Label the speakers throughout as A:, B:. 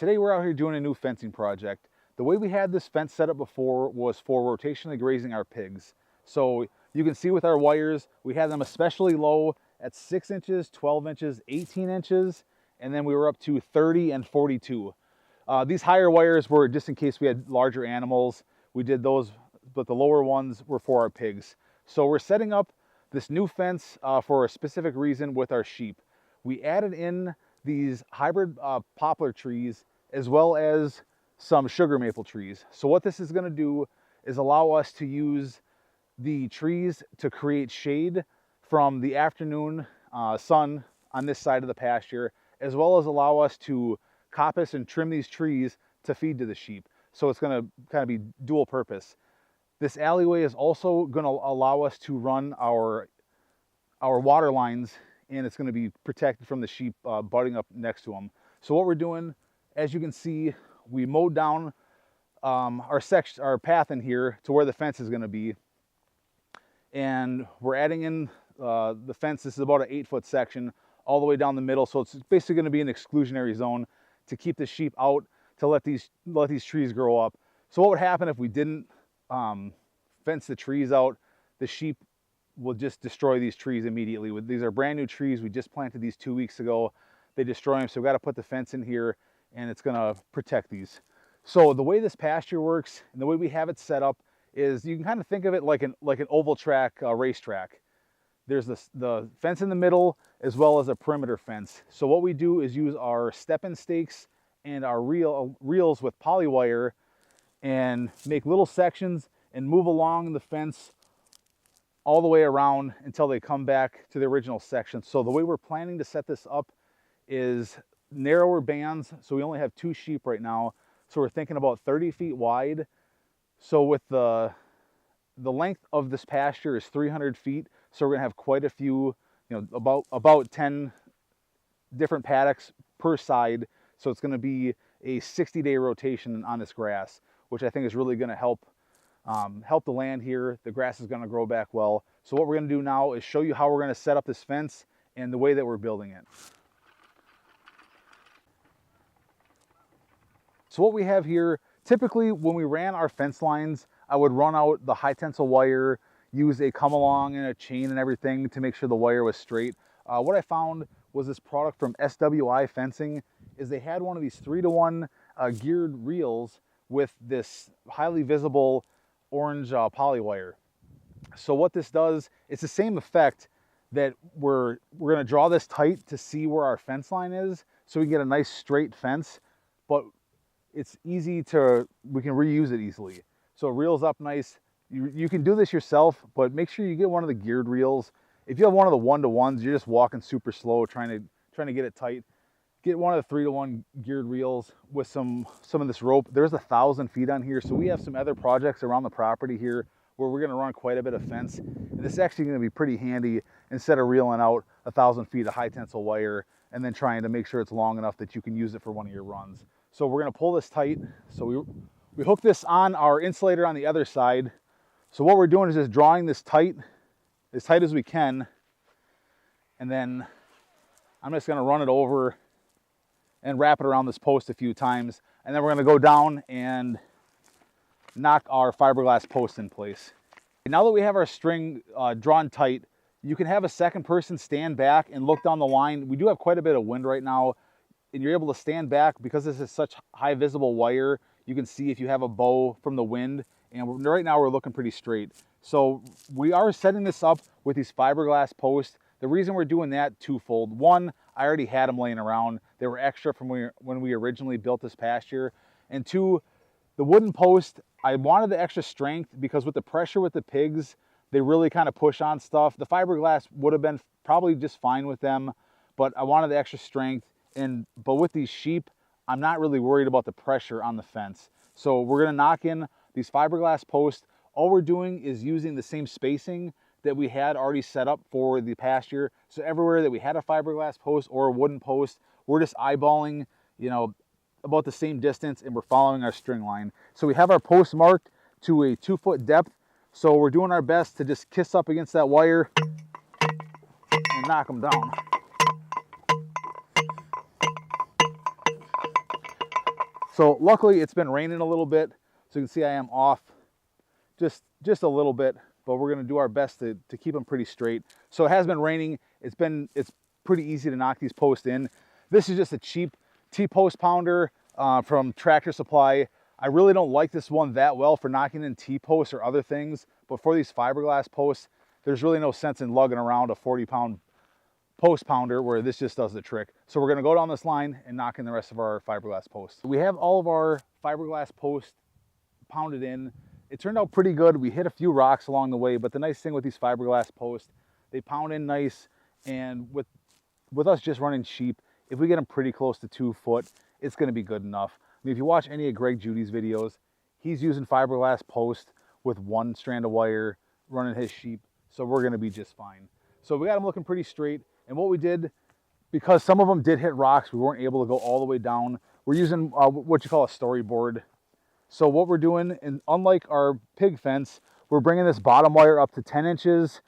A: Today we're out here doing a new fencing project. The way we had this fence set up before was for rotationally grazing our pigs. So you can see with our wires, we had them especially low at 6 inches, 12 inches, 18 inches, and then we were up to 30 and 42. These higher wires were just in case we had larger animals. We did those, but the lower ones were for our pigs. So we're setting up this new fence for a specific reason with our sheep. We added in these hybrid poplar trees as well as some sugar maple trees. So what this is going to do is allow us to use the trees to create shade from the afternoon sun on this side of the pasture, as well as allow us to coppice and trim these trees to feed to the sheep. So it's going to kind of be dual purpose. This alleyway is also going to allow us to run our water lines, and it's going to be protected from the sheep butting up next to them. So what we're doing, as you can see, we mowed down our path in here to where the fence is going to be, and we're adding in the fence. This is about an 8-foot section all the way down the middle, so it's basically going to be an exclusionary zone to keep the sheep out, to let these trees grow up. So what would happen if we didn't fence the trees out? The sheep will just destroy these trees immediately. These are brand new trees. We just planted these 2 weeks ago. They destroy them, so we've got to put the fence in here, and it's going to protect these. So the way this pasture works and the way we have it set up is you can kind of think of it like an oval track racetrack. There's the fence in the middle as well as a perimeter fence. So what we do is use our step-in stakes and our reels with poly wire and make little sections and move along the fence all the way around until they come back to the original section. So the way we're planning to set this up is narrower bands. So we only have 2 sheep right now. So we're thinking about 30 feet wide. So with the length of this pasture is 300 feet. So we're gonna have quite a few, about 10 different paddocks per side. So it's gonna be a 60-day rotation on this grass, which I think is really gonna help the land here. The grass is gonna grow back well. So what we're gonna do now is show you how we're gonna set up this fence and the way that we're building it. So what we have here, typically when we ran our fence lines, I would run out the high tensile wire, use a come along and a chain and everything to make sure the wire was straight. What I found was this product from SWI Fencing is they had one of these 3-to-1 geared reels with this highly visible orange poly wire. So what this does, it's the same effect that we're gonna draw this tight to see where our fence line is so we can get a nice straight fence, but it's easy we can reuse it easily. So it reels up nice. You can do this yourself, but make sure you get one of the geared reels. If you have one of the 1-to-1s, you're just walking super slow trying to get it tight. Get one of the 3-to-1 geared reels with some of this rope. There's 1,000 feet on here, so we have some other projects around the property here where we're gonna run quite a bit of fence. And this is actually gonna be pretty handy instead of reeling out 1,000 feet of high tensile wire and then trying to make sure it's long enough that you can use it for one of your runs. So we're gonna pull this tight. So we hook this on our insulator on the other side. So what we're doing is just drawing this tight, as tight as we can. And then I'm just gonna run it over and wrap it around this post a few times. And then we're gonna go down and knock our fiberglass post in place. Now that we have our string drawn tight, you can have a second person stand back and look down the line. We do have quite a bit of wind right now, and you're able to stand back because this is such high visible wire. You can see if you have a bow from the wind, and right now we're looking pretty straight. So we are setting this up with these fiberglass posts. The reason we're doing that twofold. One, I already had them laying around. They were extra from when we originally built this pasture. And two, the wooden post, I wanted the extra strength because with the pressure with the pigs, they really kind of push on stuff. The fiberglass would have been probably just fine with them, but I wanted the extra strength. But with these sheep, I'm not really worried about the pressure on the fence. So we're gonna knock in these fiberglass posts. All we're doing is using the same spacing that we had already set up for the pasture. So everywhere that we had a fiberglass post or a wooden post, we're just eyeballing, about the same distance, and we're following our string line. So we have our post marked to a 2-foot depth. So we're doing our best to just kiss up against that wire and knock them down. So luckily it's been raining a little bit, so you can see I am off just a little bit, but we're gonna do our best to keep them pretty straight. So it has been raining. It's pretty easy to knock these posts in. This is just a cheap T-post pounder from Tractor Supply. I really don't like this one that well for knocking in T-posts or other things, but for these fiberglass posts, there's really no sense in lugging around a 40-pound post pounder where this just does the trick. So we're gonna go down this line and knock in the rest of our fiberglass posts. We have all of our fiberglass posts pounded in. It turned out pretty good. We hit a few rocks along the way, but the nice thing with these fiberglass posts, they pound in nice, and with us just running sheep, if we get them pretty close to 2 foot, it's gonna be good enough. I mean, if you watch any of Greg Judy's videos, he's using fiberglass post with 1 strand of wire running his sheep, so we're gonna be just fine. So we got them looking pretty straight, and what we did, because some of them did hit rocks, we weren't able to go all the way down, we're using what you call a storyboard. So what we're doing, and unlike our pig fence, we're bringing this bottom wire up to 10 inches,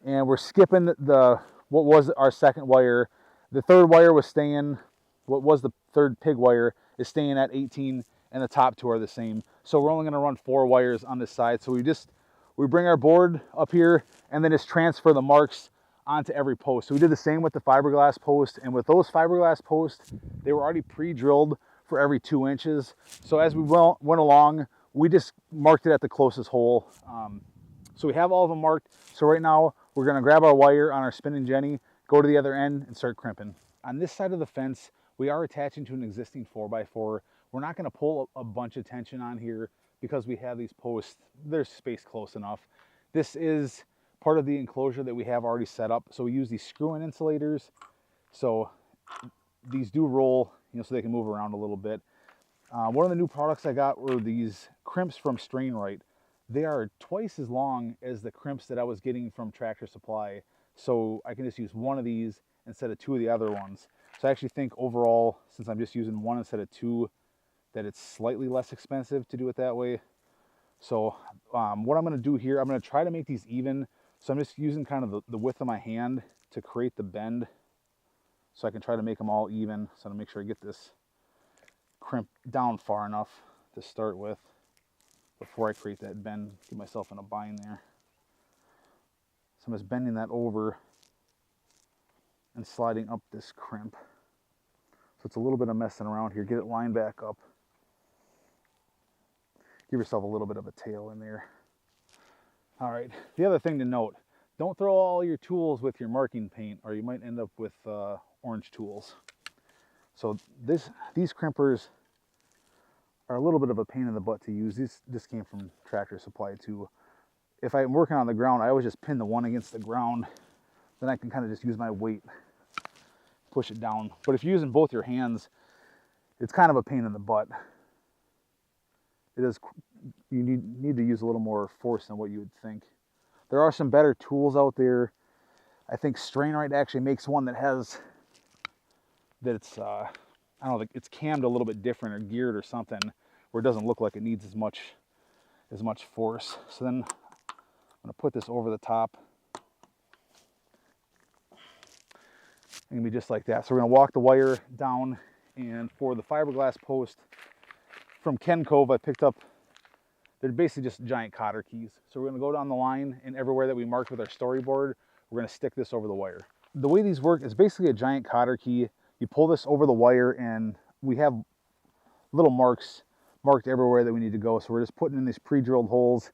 A: and we're skipping what was our second wire. The third wire was staying, what was the third pig wire is staying at 18, and the top 2 are the same. So we're only gonna run 4 wires on this side. So we bring our board up here and then just transfer the marks onto every post. So we did the same with the fiberglass post, and with those fiberglass posts, they were already pre-drilled for every 2 inches. So as we went along, we just marked it at the closest hole. So we have all of them marked. So right now we're gonna grab our wire on our spinning jenny, go to the other end and start crimping. On this side of the fence, we are attaching to an existing 4x4. We're not gonna pull a bunch of tension on here because we have these posts, there's space close enough. This is part of the enclosure that we have already set up. So we use these screw-in insulators. So these do roll, so they can move around a little bit. One of the new products I got were these crimps from Strain Right. They are twice as long as the crimps that I was getting from Tractor Supply. So I can just use one of these instead of 2 of the other ones. So I actually think overall, since I'm just using 1 instead of 2, that it's slightly less expensive to do it that way. So what I'm gonna do here, I'm gonna try to make these even. So I'm just using kind of the width of my hand to create the bend, so I can try to make them all even. So I'm gonna make sure I get this crimp down far enough to start with before I create that bend, get myself in a bind there. So I'm just bending that over and sliding up this crimp. So it's a little bit of messing around here. Get it lined back up. Give yourself a little bit of a tail in there. All right, the other thing to note, don't throw all your tools with your marking paint or you might end up with orange tools. So these crimpers are a little bit of a pain in the butt to use. This came from Tractor Supply too. If I'm working on the ground, I always just pin the one against the ground. Then I can kind of just use my weight, push it down. But if you're using both your hands, it's kind of a pain in the butt. It is, you need to use a little more force than what you would think. There are some better tools out there. I think Strain Right actually makes one that it's I don't know, it's cammed a little bit different or geared or something where it doesn't look like it needs as much force. So then I'm gonna put this over the top. It's gonna be just like that. So we're gonna walk the wire down, and for the fiberglass post from Ken Cove, I picked up, they're basically just giant cotter keys. So we're gonna go down the line, and everywhere that we marked with our storyboard, we're gonna stick this over the wire. The way these work is basically a giant cotter key. You pull this over the wire, and we have little marks marked everywhere that we need to go. So we're just putting in these pre-drilled holes.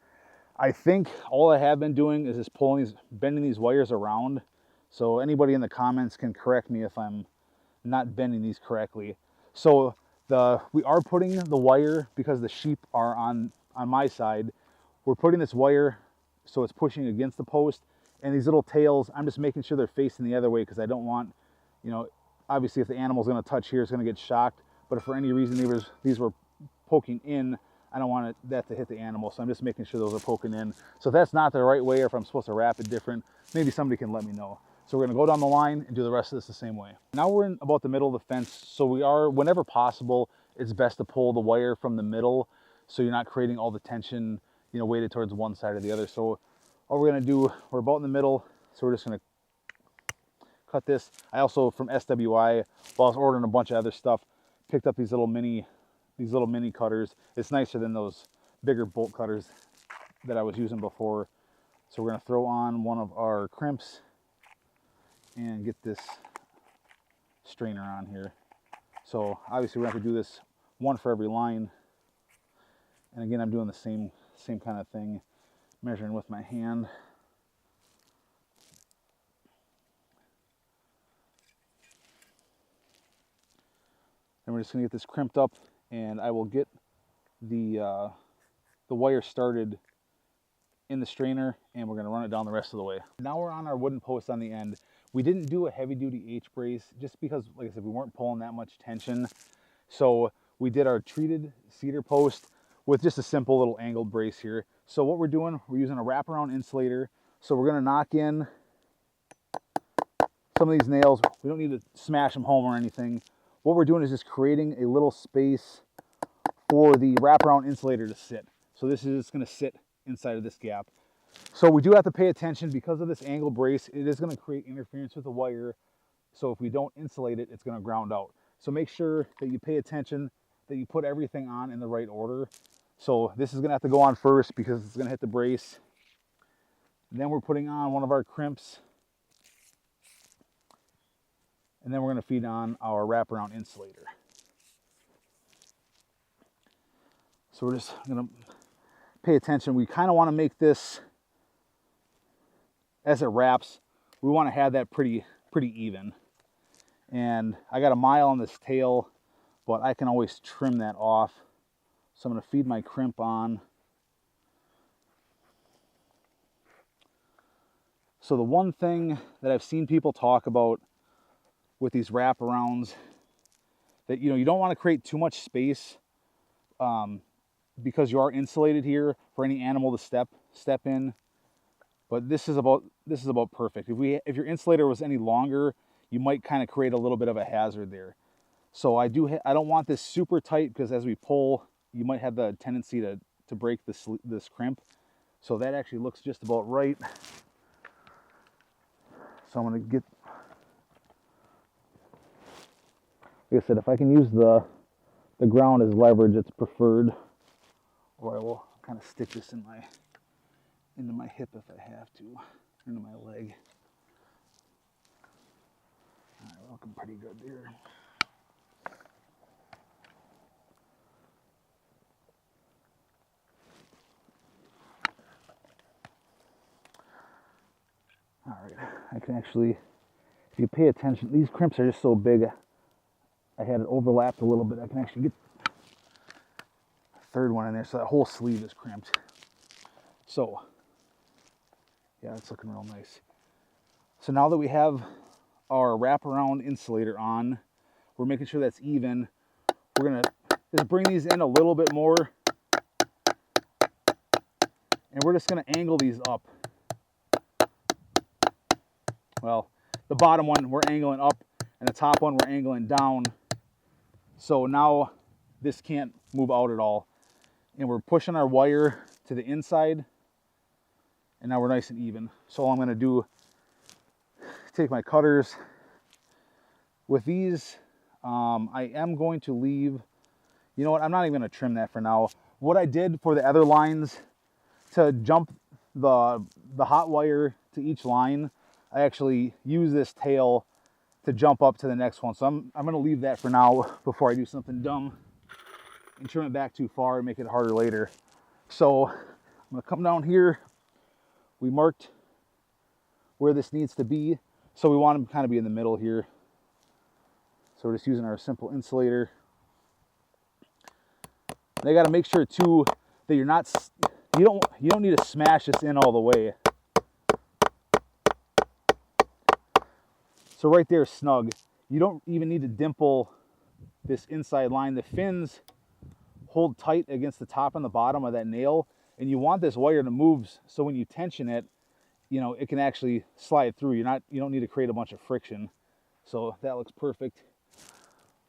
A: I think all I have been doing is just bending these wires around. So anybody in the comments can correct me if I'm not bending these correctly. So we are putting the wire, because the sheep are on my side, we're putting this wire so it's pushing against the post, and these little tails, I'm just making sure they're facing the other way, because I don't want, obviously if the animal's gonna touch here, it's gonna get shocked, but if for any reason these were poking in, I don't want that to hit the animal, so I'm just making sure those are poking in. So if that's not the right way, or if I'm supposed to wrap it different, maybe somebody can let me know. So we're gonna go down the line and do the rest of this the same way. Now we're in about the middle of the fence, so whenever possible, it's best to pull the wire from the middle so you're not creating all the tension, weighted towards one side or the other. So all we're gonna do, we're about in the middle, so we're just gonna cut this. I also, from SWI, while I was ordering a bunch of other stuff, picked up these little mini these little mini cutters. It's nicer than those bigger bolt cutters that I was using before. So we're going to throw on one of our crimps and get this strainer on here. So obviously we're going to have to do this one for every line. And again, I'm doing the same kind of thing, measuring with my hand. And we're just going to get this crimped up, and I will get the wire started in the strainer, and we're going to run it down the rest of the way. Now we're on our wooden post on the end. We didn't do a heavy duty H-brace just because, like I said, we weren't pulling that much tension. So we did our treated cedar post with just a simple little angled brace here. So what we're doing, we're using a wraparound insulator. So we're going to knock in some of these nails. We don't need to smash them home or anything. What we're doing is just creating a little space for the wraparound insulator to sit. So this is just going to sit inside of this gap. So we do have to pay attention because of this angle brace. It is going to create interference with the wire. So if we don't insulate it, it's going to ground out. So make sure that you pay attention, that you put everything on in the right order. So this is going to have to go on first because it's going to hit the brace. And then we're putting on one of our crimps. And then we're going to feed on our wraparound insulator. So we're just going to pay attention. We kind of want to make this, as it wraps, we want to have that pretty even. And I got a mile on this tail, but I can always trim that off. So I'm going to feed my crimp on. So the one thing that I've seen people talk about with these wraparounds, that you don't want to create too much space because you are insulated here for any animal to step in. But this is about perfect. If your insulator was any longer, you might kind of create a little bit of a hazard there. So I don't want this super tight because as we pull, you might have the tendency to break this crimp. So that actually looks just about right. So I'm going to get, like I said, if I can use the ground as leverage, it's preferred. Or I will kind of stick this into my hip if I have to, into my leg. All right, we're looking pretty good there. All right, I can actually, if you pay attention, these crimps are just so big. I had it overlapped a little bit. I can actually get a third one in there, so that whole sleeve is crimped. So, yeah, it's looking real nice. So now that we have our wraparound insulator on, we're making sure that's even. We're gonna just bring these in a little bit more, and we're just gonna angle these up. Well, the bottom one we're angling up, and the top one we're angling down. So now this can't move out at all. And we're pushing our wire to the inside, and now we're nice and even. So all I'm gonna do, take my cutters. With these, I am going to leave, you know what, I'm not even gonna trim that for now. What I did for the other lines, to jump the hot wire to each line, I actually use this tail to jump up to the next one. So I'm gonna leave that for now before I do something dumb and trim it back too far and make it harder later. So I'm gonna come down here. We marked where this needs to be. So we want to kind of be in the middle here. So we're just using our simple insulator. They got to make sure too that you're not, you don't need to smash this in all the way. So right there, snug. You don't even need to dimple this inside line. The fins hold tight against the top and the bottom of that nail, and you want this wire to move so when you tension it, it can actually slide through. You don't need to create a bunch of friction. So that looks perfect.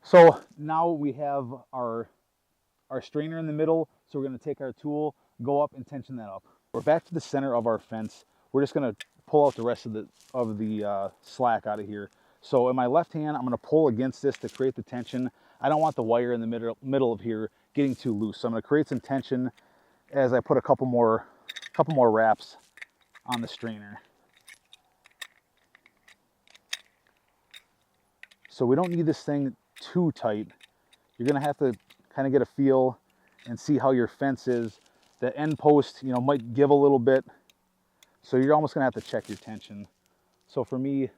A: So now we have our strainer in the middle. So we're going to take our tool, go up and tension that up. We're back to the center of our fence. We're just going to pull out the rest of the slack out of here. So in my left hand, I'm going to pull against this to create the tension. I don't want the wire in the middle of here getting too loose. So I'm going to create some tension as I put a couple more wraps on the strainer. So we don't need this thing too tight. You're going to have to kind of get a feel and see how your fence is. The end post, you know, might give a little bit. So you're almost going to have to check your tension. So for me,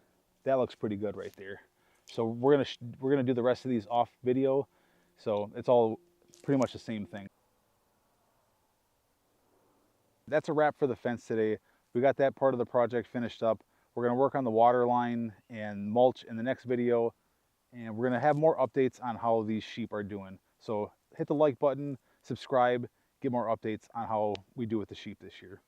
A: that looks pretty good right there. So we're gonna do the rest of these off video. So it's all pretty much the same thing. That's a wrap for the fence today. We got that part of the project finished up. We're gonna work on the water line and mulch in the next video. And we're gonna have more updates on how these sheep are doing. So hit the like button, subscribe, get more updates on how we do with the sheep this year.